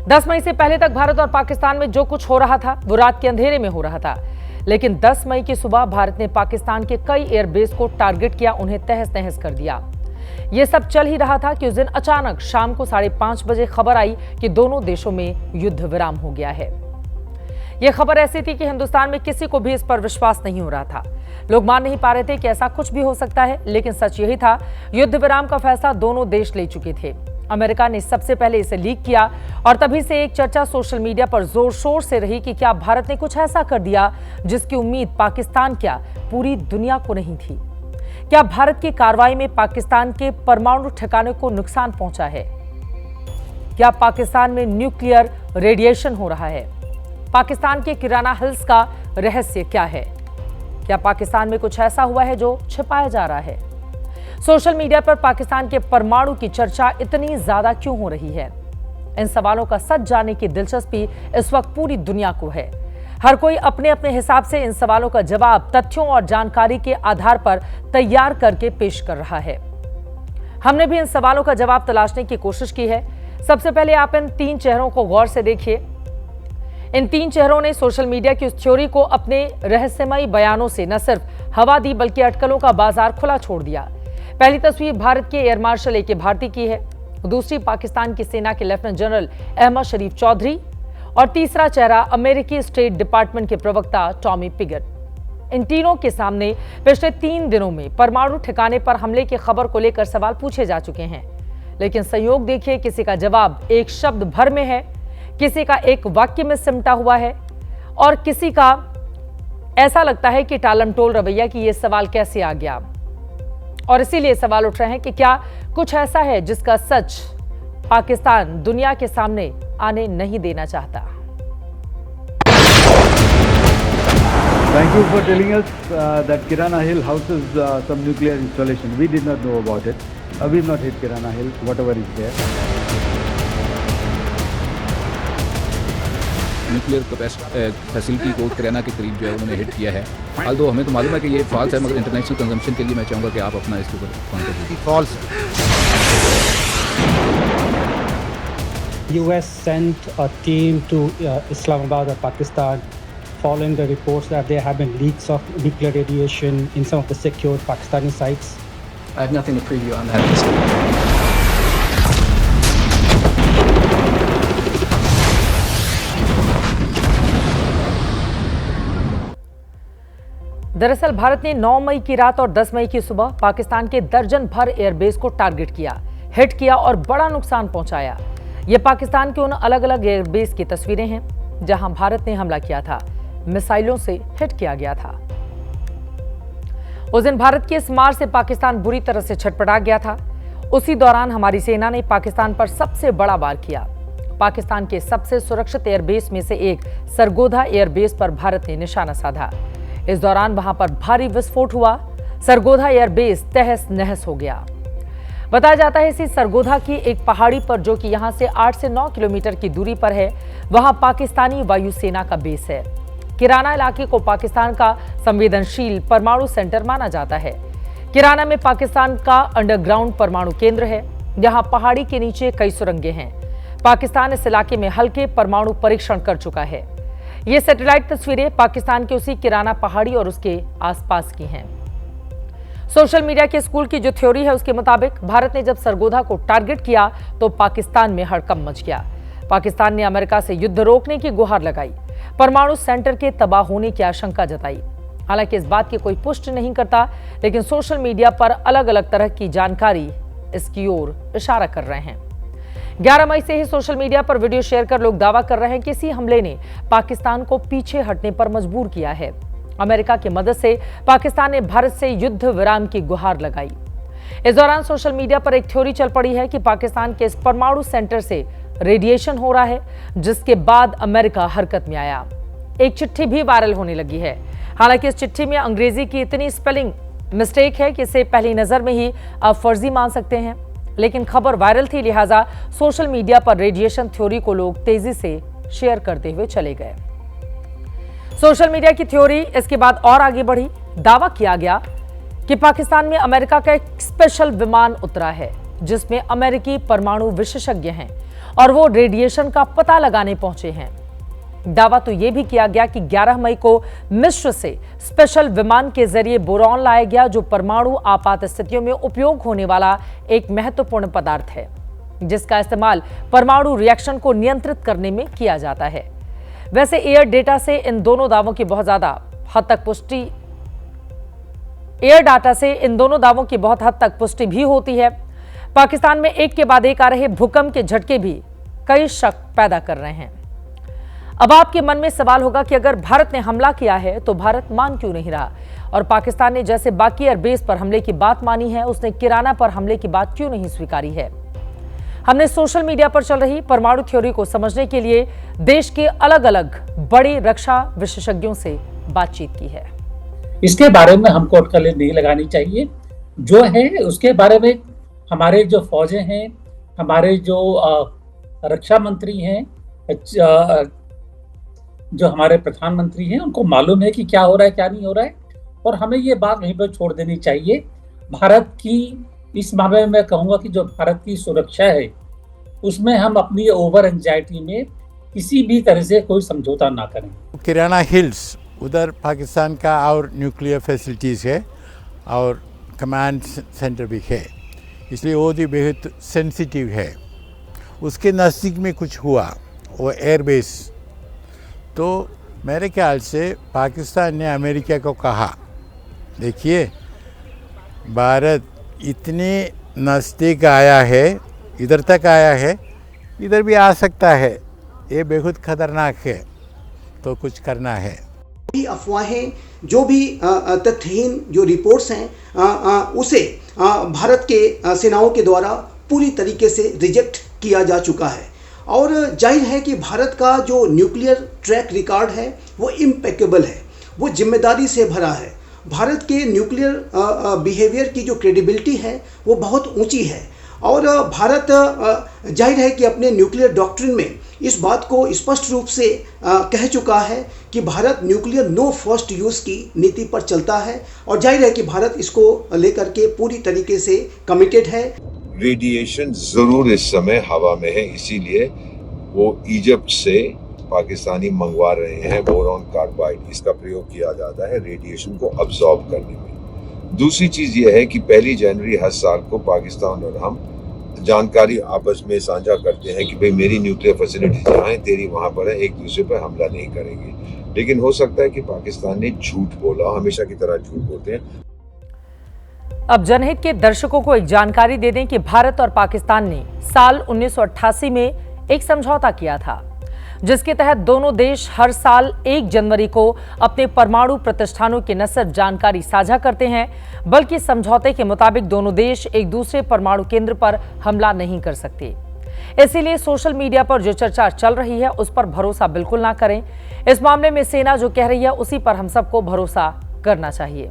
10 मई से पहले तक भारत और पाकिस्तान में जो कुछ हो रहा था वो रात के अंधेरे में हो रहा था, लेकिन 10 मई की सुबह भारत ने पाकिस्तान के कई एयरबेस को टारगेट किया, उन्हें तहस नहस कर दिया। यह सब चल ही रहा था कि उस दिन अचानक शाम को 5:30 बजे खबर आई कि दोनों देशों में युद्ध विराम हो गया है। यह खबर ऐसी थी कि हिंदुस्तान में किसी को भी इस पर विश्वास नहीं हो रहा था। लोग मान नहीं पा रहे थे कि ऐसा कुछ भी हो सकता है, लेकिन सच यही था, युद्ध विराम का फैसला दोनों देश ले चुके थे। अमेरिका ने सबसे पहले इसे लीक किया और तभी से एक चर्चा सोशल मीडिया पर जोर शोर से रही कि क्या भारत ने कुछ ऐसा कर दिया जिसकी उम्मीद पाकिस्तान क्या पूरी दुनिया को नहीं थी। क्या भारत की कार्रवाई में पाकिस्तान के परमाणु ठिकाने को नुकसान पहुंचा है? क्या पाकिस्तान में न्यूक्लियर रेडिएशन हो रहा है? पाकिस्तान के किराना हिल्स का रहस्य क्या है? क्या पाकिस्तान में कुछ ऐसा हुआ है जो छिपाया जा रहा है? सोशल मीडिया पर पाकिस्तान के परमाणु की चर्चा इतनी ज्यादा क्यों हो रही है? इन सवालों का सच जानने की दिलचस्पी इस वक्त पूरी दुनिया को है। हर कोई अपने अपने हिसाब से इन सवालों का जवाब तथ्यों और जानकारी के आधार पर तैयार करके पेश कर रहा है। हमने भी इन सवालों का जवाब तलाशने की कोशिश की है। सबसे पहले आप इन 3 चेहरों को गौर से देखिए। इन 3 चेहरों ने सोशल मीडिया की उस थ्योरी को अपने रहस्यमयी बयानों से न सिर्फ हवा दी, बल्कि अटकलों का बाजार खुला छोड़ दिया। पहली तस्वीर भारत के एयर मार्शल ए के भारती की है, दूसरी पाकिस्तान की सेना के लेफ्टिनेंट जनरल अहमद शरीफ चौधरी और तीसरा चेहरा अमेरिकी स्टेट डिपार्टमेंट के प्रवक्ता टॉमी पिगट। इन तीनों के सामने पिछले 3 दिनों में परमाणु ठिकाने पर हमले की खबर को लेकर सवाल पूछे जा चुके हैं, लेकिन संयोग देखिए, किसी का जवाब एक शब्द भर में है, किसी का एक वाक्य में सिमटा हुआ है और किसी का ऐसा लगता है कि टालमटोल रवैया कि यह सवाल कैसे आ गया। और इसीलिए सवाल उठ रहे हैं कि क्या कुछ ऐसा है जिसका सच पाकिस्तान दुनिया के सामने आने नहीं देना चाहता। Thank you for telling us that Kirana Hill houses some nuclear installation. We did not know about it. We've not hit Kirana Hill, whatever is there. Nuclear facility को किराना के करीब जो है उन्होंने हिट किया है। हाल हमें तो मालूम है कि ये फॉल्स है, मगर इंटरनेशनल कंजम्पशन के लिए मैं चाहूँगा कि आप अपना इसके ऊपर कॉन्टेक्ट कीजिए। False. US sent a team to Islamabad or Pakistan following the reports that there have been leaks of nuclear radiation in some of the secured Pakistani sites. I have nothing to preview on that. दरअसल भारत ने 9 मई की रात और 10 मई की सुबह पाकिस्तान के दर्जन भर एयरबेस को टारगेट किया, हिट किया और बड़ा नुकसान पहुंचाया। ये पाकिस्तान के उन अलग अलग एयरबेस की तस्वीरें हैं जहां भारत ने हमला किया था, मिसाइलों से हिट किया गया था। उस दिन भारत की इस मार से पाकिस्तान बुरी तरह से छटपटा गया था। उसी दौरान हमारी सेना ने पाकिस्तान पर सबसे बड़ा वार किया। पाकिस्तान के सबसे सुरक्षित एयरबेस में से एक सरगोधा एयरबेस पर भारत ने निशाना साधा। इस दौरान वहां पर भारी विस्फोट हुआ, सरगोधा एयरबेस तहस नहस हो गया। बताया जाता है इसी सरगोधा की एक पहाड़ी पर, जो कि यहां से 8 से 9 किलोमीटर की दूरी पर है, वहां पाकिस्तानी वायुसेना का बेस है। किराना इलाके को पाकिस्तान का संवेदनशील परमाणु सेंटर माना जाता है। किराना में पाकिस्तान का अंडरग्राउंड परमाणु केंद्र है, जहां पहाड़ी के नीचे कई सुरंगें हैं। पाकिस्तान इस इलाके में हल्के परमाणु परीक्षण कर चुका है। ये सैटेलाइट तस्वीरें पाकिस्तान के उसी किराना पहाड़ी और उसके आसपास की हैं। सोशल मीडिया के स्कूल की जो थ्योरी है उसके मुताबिक भारत ने जब सरगोधा को टारगेट किया तो पाकिस्तान में हड़कंप मच गया। पाकिस्तान ने अमेरिका से युद्ध रोकने की गुहार लगाई, परमाणु सेंटर के तबाह होने की आशंका जताई। हालांकि इस बात की कोई पुष्टि नहीं करता, लेकिन सोशल मीडिया पर अलग अलग तरह की जानकारी इसकी ओर इशारा कर रहे हैं। 11 मई से ही सोशल मीडिया पर वीडियो शेयर कर लोग दावा कर रहे हैं कि इसी हमले ने पाकिस्तान को पीछे हटने पर मजबूर किया है। अमेरिका की मदद से पाकिस्तान ने भारत से युद्ध विराम की गुहार लगाई। इस दौरान सोशल मीडिया पर एक थ्योरी चल पड़ी है कि पाकिस्तान के इस परमाणु सेंटर से रेडिएशन हो रहा है, जिसके बाद अमेरिका हरकत में आया। एक चिट्ठी भी वायरल होने लगी है। हालांकि इस चिट्ठी में अंग्रेजी की इतनी स्पेलिंग मिस्टेक है कि इसे पहली नजर में ही आप फर्जी मान सकते हैं, लेकिन खबर वायरल थी, लिहाजा सोशल मीडिया पर रेडिएशन थ्योरी को लोग तेजी से शेयर करते हुए चले गए। सोशल मीडिया की थ्योरी इसके बाद और आगे बढ़ी। दावा किया गया कि पाकिस्तान में अमेरिका का एक स्पेशल विमान उतरा है, जिसमें अमेरिकी परमाणु विशेषज्ञ हैं और वो रेडिएशन का पता लगाने पहुंचे हैं। दावा तो यह भी किया गया कि 11 मई को मिस्र से स्पेशल विमान के जरिए बोरॉन लाया गया, जो परमाणु आपात स्थितियों में उपयोग होने वाला एक महत्वपूर्ण पदार्थ है, जिसका इस्तेमाल परमाणु रिएक्शन को नियंत्रित करने में किया जाता है। वैसे एयर डाटा से इन दोनों दावों की बहुत हद तक पुष्टि भी होती है। पाकिस्तान में एक के बाद एक आ रहे भूकंप के झटके भी कई शक पैदा कर रहे हैं। अब आपके मन में सवाल होगा कि अगर भारत ने हमला किया है तो भारत मान क्यों नहीं रहा, और पाकिस्तान ने जैसे बाकी एयरबेस पर हमले की बात मानी है, उसने किराना पर हमले की बात क्यों नहीं स्वीकारी है। हमने सोशल मीडिया पर चल रही परमाणु थ्योरी को समझने के लिए देश के अलग अलग बड़े रक्षा विशेषज्ञों से बातचीत की है। इसके बारे में हमको अटकलें नहीं लगानी चाहिए। जो है उसके बारे में हमारे जो फौजें हैं, हमारे जो रक्षा मंत्री हैं, जो हमारे प्रधानमंत्री हैं, उनको मालूम है कि क्या हो रहा है क्या नहीं हो रहा है, और हमें ये बात यहीं पर छोड़ देनी चाहिए। भारत की इस मामले में मैं कहूँगा कि जो भारत की सुरक्षा है उसमें हम अपनी ओवर एंजाइटी में किसी भी तरह से कोई समझौता ना करें। किराना हिल्स उधर पाकिस्तान का और न्यूक्लियर फैसिलिटीज़ है और कमांड सेंटर भी है, इसलिए वो भी बेहद सेंसिटिव है। उसके नज़दीक में कुछ हुआ, वो एयरबेस, तो मेरे ख्याल से पाकिस्तान ने अमेरिका को कहा, देखिए भारत इतने नज़दीक आया है, इधर तक आया है, इधर भी आ सकता है, ये बेहद खतरनाक है, तो कुछ करना है। भी अफवाहें, जो भी तथ्यहीन जो रिपोर्ट्स हैं उसे भारत के सेनाओं के द्वारा पूरी तरीके से रिजेक्ट किया जा चुका है। और जाहिर है कि भारत का जो न्यूक्लियर ट्रैक रिकॉर्ड है वो इम्पेकेबल है, वो जिम्मेदारी से भरा है। भारत के न्यूक्लियर बिहेवियर की जो क्रेडिबिलिटी है वो बहुत ऊंची है, और भारत जाहिर है कि अपने न्यूक्लियर डॉक्ट्रिन में इस बात को स्पष्ट रूप से कह चुका है कि Bharat nuclear no first use की नीति पर चलता है, और जाहिर है कि भारत इसको लेकर के पूरी तरीके से कमिटेड है। रेडिएशन ज़रूर इस समय हवा में है, इसीलिए वो इजिप्ट से पाकिस्तानी मंगवा रहे हैं बोरॉन कार्बाइड। इसका प्रयोग किया जाता है रेडिएशन को अब्सॉर्ब करने में। दूसरी चीज़ ये है कि 1 जनवरी हर साल को पाकिस्तान और हम जानकारी आपस में साझा करते हैं कि भाई मेरी न्यूक्लियर फैसिलिटी जहाँ है तेरी वहाँ पर है, एक दूसरे पर हमला नहीं करेंगे। लेकिन हो सकता है कि पाकिस्तान ने झूठ बोला, हमेशा की तरह झूठ बोलते हैं। अब जनहित के दर्शकों को एक जानकारी दे दें कि भारत और पाकिस्तान ने साल 1988 में एक समझौता किया था, जिसके तहत दोनों देश हर साल 1 जनवरी को अपने परमाणु प्रतिष्ठानों की न सिर्फ जानकारी साझा करते हैं, बल्कि समझौते के मुताबिक दोनों देश एक दूसरे परमाणु केंद्र पर हमला नहीं कर सकते। इसीलिए सोशल मीडिया पर जो चर्चा चल रही है उस पर भरोसा बिल्कुल ना करें। इस मामले में सेना जो कह रही है उसी पर हम सबको भरोसा करना चाहिए।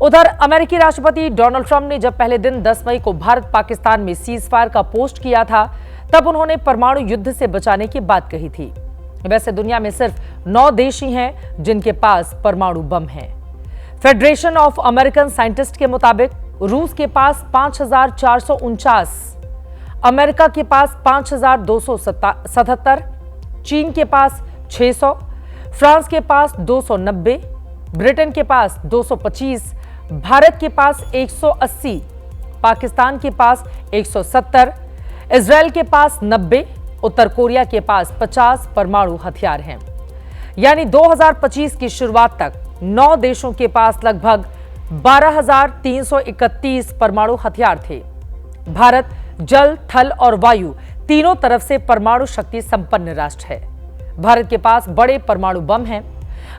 उधर अमेरिकी राष्ट्रपति डोनाल्ड ट्रंप ने जब पहले दिन 10 मई को भारत पाकिस्तान में सीज फायर का पोस्ट किया था, तब उन्होंने परमाणु युद्ध से बचाने की बात कही थी। वैसे दुनिया में सिर्फ 9 देश ही हैं जिनके पास परमाणु बम हैं। फेडरेशन ऑफ अमेरिकन साइंटिस्ट के मुताबिक रूस के पास 5449, अमेरिका के पास 5277, चीन के पास 600, फ्रांस के पास 290, ब्रिटेन के पास 225, भारत के पास 180, पाकिस्तान के पास 170, इजराइल के पास 90, उत्तर कोरिया के पास 50 परमाणु हथियार हैं। यानी 2025 की शुरुआत तक 9 देशों के पास लगभग 12,331 परमाणु हथियार थे। भारत जल, थल और वायु तीनों तरफ से परमाणु शक्ति संपन्न राष्ट्र है। भारत के पास बड़े परमाणु बम हैं।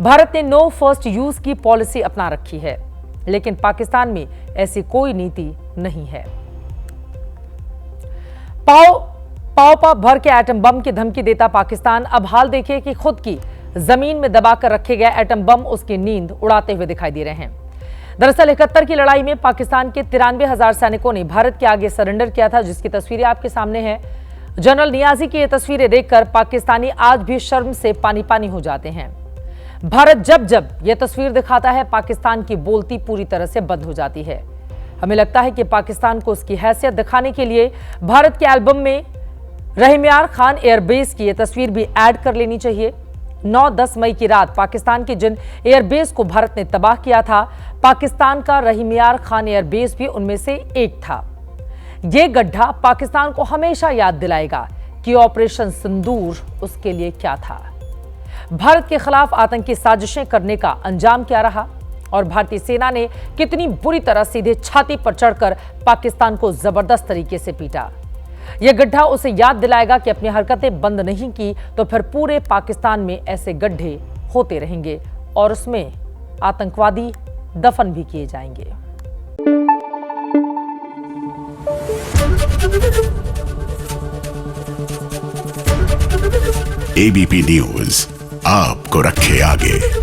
भारत ने नो फर्स्ट यूज की पॉलिसी अपना रखी है, लेकिन पाकिस्तान में ऐसी कोई नीति नहीं है। पाव भर के एटम बम की धमकी देता पाकिस्तान अब हाल देखिए कि खुद की जमीन में दबाकर रखे गए एटम बम उसकी नींद उड़ाते हुए दिखाई दे रहे हैं। दरअसल 71 की लड़ाई में पाकिस्तान के 93,000 सैनिकों ने भारत के आगे सरेंडर किया था, जिसकी तस्वीरें आपके सामने हैं। जनरल नियाजी की ये तस्वीरें देखकर पाकिस्तानी आज भी शर्म से पानी पानी हो जाते हैं। भारत जब जब यह तस्वीर दिखाता है, पाकिस्तान की बोलती पूरी तरह से बंद हो जाती है। हमें लगता है कि पाकिस्तान को उसकी हैसियत दिखाने के लिए भारत के एल्बम में रहीम यार खान एयरबेस की यह तस्वीर भी ऐड कर लेनी चाहिए। 9-10 मई की रात पाकिस्तान के जिन एयरबेस को भारत ने तबाह किया था, पाकिस्तान का रहीम यार खान एयरबेस भी उनमें से एक था। यह गड्ढा पाकिस्तान को हमेशा याद दिलाएगा कि ऑपरेशन सिंदूर उसके लिए क्या था। भारत के खिलाफ आतंकी साजिशें करने का अंजाम क्या रहा और भारतीय सेना ने कितनी बुरी तरह सीधे छाती पर चढ़कर पाकिस्तान को जबरदस्त तरीके से पीटा। यह गड्ढा उसे याद दिलाएगा कि अपनी हरकतें बंद नहीं की तो फिर पूरे पाकिस्तान में ऐसे गड्ढे होते रहेंगे और उसमें आतंकवादी दफन भी किए जाएंगे। एबीपी न्यूज आपको रखे आगे।